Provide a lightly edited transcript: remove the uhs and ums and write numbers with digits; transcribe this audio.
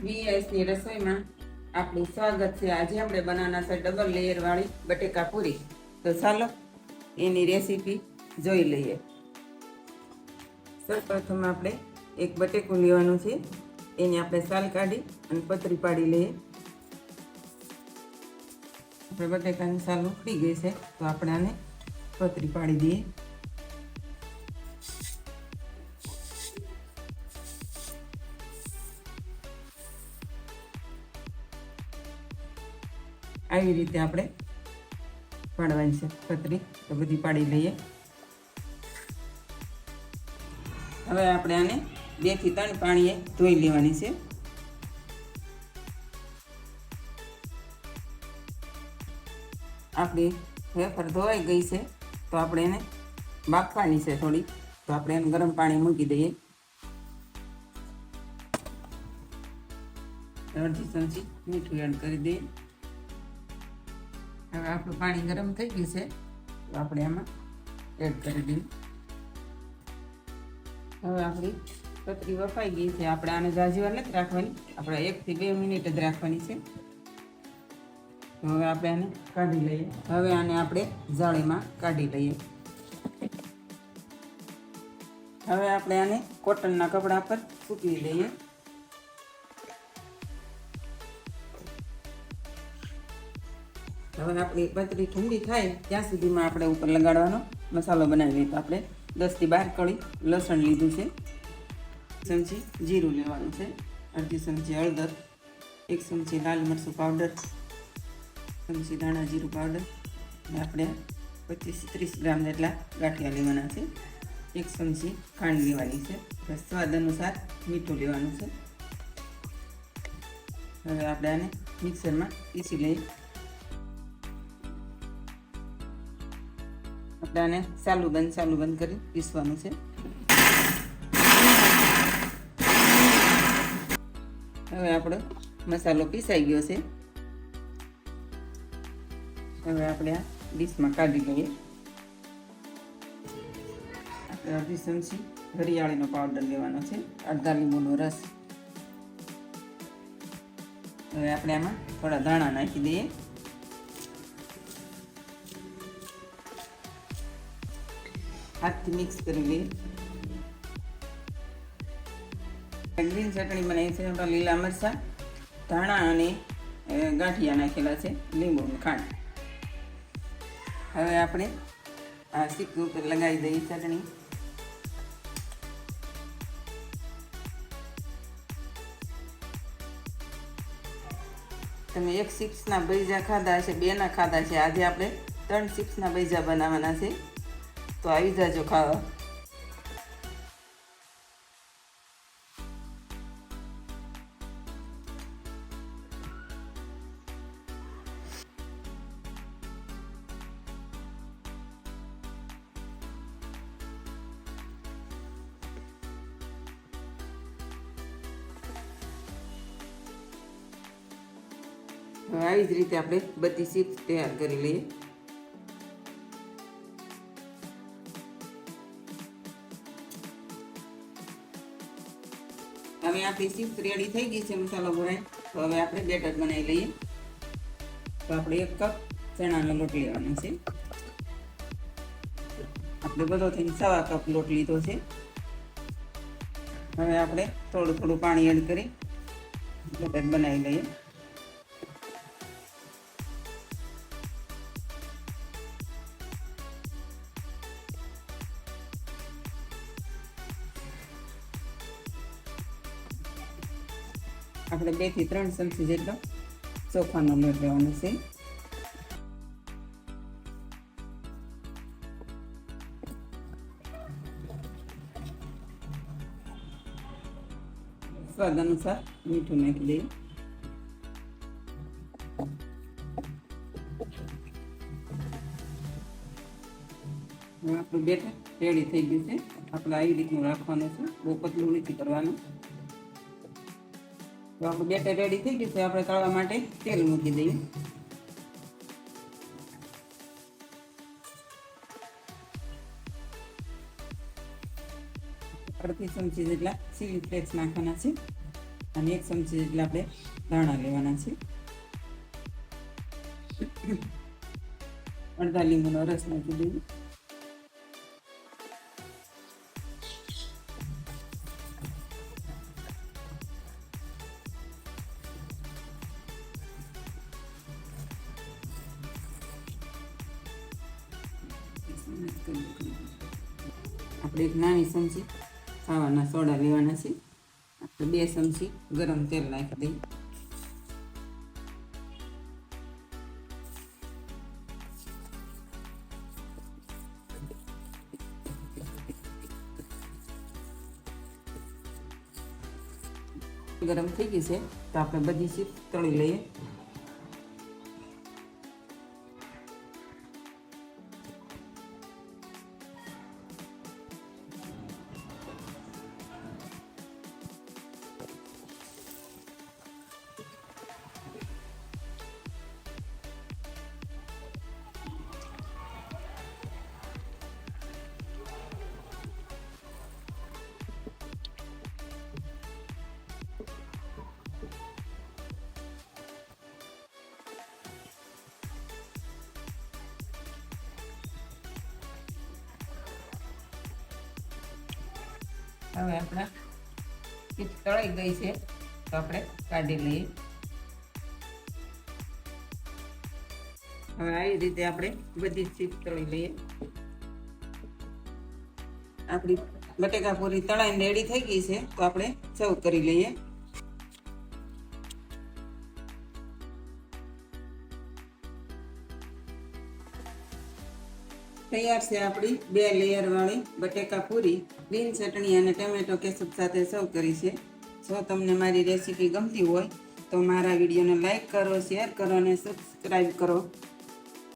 વીએસની રસોઈમાં આપણું સ્વાગત છે। આજે આપણે બનાવવાના છે ડબલ લેયર વાળી બટેકા પૂરી। તો ચાલો એની રેસીપી જોઈ લઈએ। સૌપ્રથમ આપણે એક બટેકું લેવાનું છે, એની આપણે સાલ કાઢી અને પતરી પાડી લઈએ। આપણે બટેકાની સાલ ઉખડી ગઈ છે, તો આપણે આને પતરી પાડી દઈએ। આવી રીતે આપણે પાડવાની છે પતરી, તો બધી પાડી લઈએ। હવે આપણે આને 2 થી 3 પાણીએ ધોઈ લેવાની છે। આપણી વેફર ધોવાઈ ગઈ છે, તો આપણે એને બાફવાની છે થોડી, તો આપણે એને ગરમ પાણી મૂકી દઈએ। અડધી ચમચી મીઠું એડ કરી દઈએ। હવે આપણું પાણી ગરમ થઈ ગયું છે, તો આપણે આમાં એડ કરી દઈએ। હવે આપણી પતરી વફાઈ ગઈ છે, આપણે આને ઝાઝી વાર નથી રાખવાની, આપણે 1 થી 2 મિનિટ જ રાખવાની છે। તો હવે આપણે આને કાઢી લઈએ। હવે આને આપણે જાળીમાં કાઢી લઈએ। હવે આપણે આને કોટનના કપડા પર સૂકવી લઈએ। હવે આપણી પતરી ઠંડી થાય ત્યાં સુધીમાં આપણે ઉપર લગાડવાનો મસાલો બનાવી લઈએ। તો આપણે 10 થી 12 કળી લસણ લીધું છે, ચમચી જીરું લેવાનું છે, અડધી ચમચી હળદર, 1 ચમચી લાલ મરચું પાવડર, ચમચી ધાણા જીરું પાવડર, અને આપણે 25 થી 30 ગ્રામ જેટલા ગાંઠિયા લેવાના છે, 1 ચમચી ખાંડ લેવાની છે, સ્વાદ અનુસાર મીઠું લેવાનું છે। હવે આપણે આને મિક્સરમાં પીસી લઈએ। આપણે આને ચાલુ બંધ કરી પીસવાનું છે। હવે આપણો મસાલો પીસાઈ ગયો છે। હવે આપણે આ ડીશમાં કાઢી લઈએ। આપણે અડધી ચમચી વરિયાળીનો પાવડર લેવાનો છે, અડધા લીંબુનો રસ। હવે આપણે આમાં થોડા ધાણા નાખી દઈએ। હાથથી મિક્સ કરી લઈએ। ગ્રીન ચટણી બનાવી છે, આપણા લીલા મરચાં, ધાણા અને ગાંઠિયા નાખેલા છે, લીંબુ અને ખાંડ। હવે આપણે આ સીક ઉપર લગાવી દઈએ ચટણી। તમે 1 ચિપ્સના ભજીયા ખાધા છે, 2 ના ખાધા છે, આજે આપણે 3 ચિપ્સના ભજીયા બનાવવાના છે, તો આવી જાજો ખાવા। હવે આવી જ રીતે આપણે બધી ચિપ્સ તૈયાર કરી લઈએ। હવે આપણી ચિપ્સ રેડી થઈ ગઈ છે, મસાલો ભરાય, તો હવે આપણે બેટર બનાવી લઈએ। તો આપણે 1 કપ ચણાનો લોટ લેવાનો છે, આપણે બધો થઈને 1/4 કપ લોટ લીધો છે। હવે આપણે થોડું પાણી એડ કરી બેટર બનાવી લઈએ। આપણે 2 થી 3 ચમચી જેટલો ચોખાનો લોટ લેવાનો છે। સ્વાદ અનુસાર મીઠું નાખી દઈએ। હવે આપણું બેટર રેડી થઈ ગયું છે। આપણે આવી રીતનું રાખવાનું છે, બહુ પતલું નથી કરવાનું। તો આપણું બેટર રેડી થઈ ગયું છે, આપણે તળવા માટે તેલ મૂકી દઈએ। અડધી ચમચી જેટલા ચીલી ફ્લેક્સ નાખવાના છે। અને 1 ચમચી જેટલા આપણે ધાણા લેવાના છે. અડધા લીંબુનો રસ નાખી દઈએ. આપણે 1 નાની ચમચી ખાવાના સોડા લેવાના છે. આપણે 2 ચમચી ગરમ તેલ નાખી દઈએ. ગરમ થઈ ગઈ છે તો આપણે બધી ચીપ્સ તળી લઈએ. હવે આપણા ચીપ્સ તળાઈ ગઈ છે તો આપણે કાઢી લઈએ. હવે આવી રીતે આપણે બધી ચીપ્સ તળી લઈએ. આપણી બટેકા પૂરી તળાઈને રેડી થઈ ગઈ છે તો આપણે સર્વ કરી લઈએ. તૈયાર છે આપણી 2 લેયર વાળી બટેકા પૂરી ગ્રીન ચટણી અને ટમેટો કેચઅપ સાથે સર્વ કરી છે. જો તમને મારી રેસીપી ગમતી હોય તો મારા વિડીયોને લાઈક કરો, શેર કરો અને સબસ્ક્રાઈબ કરો.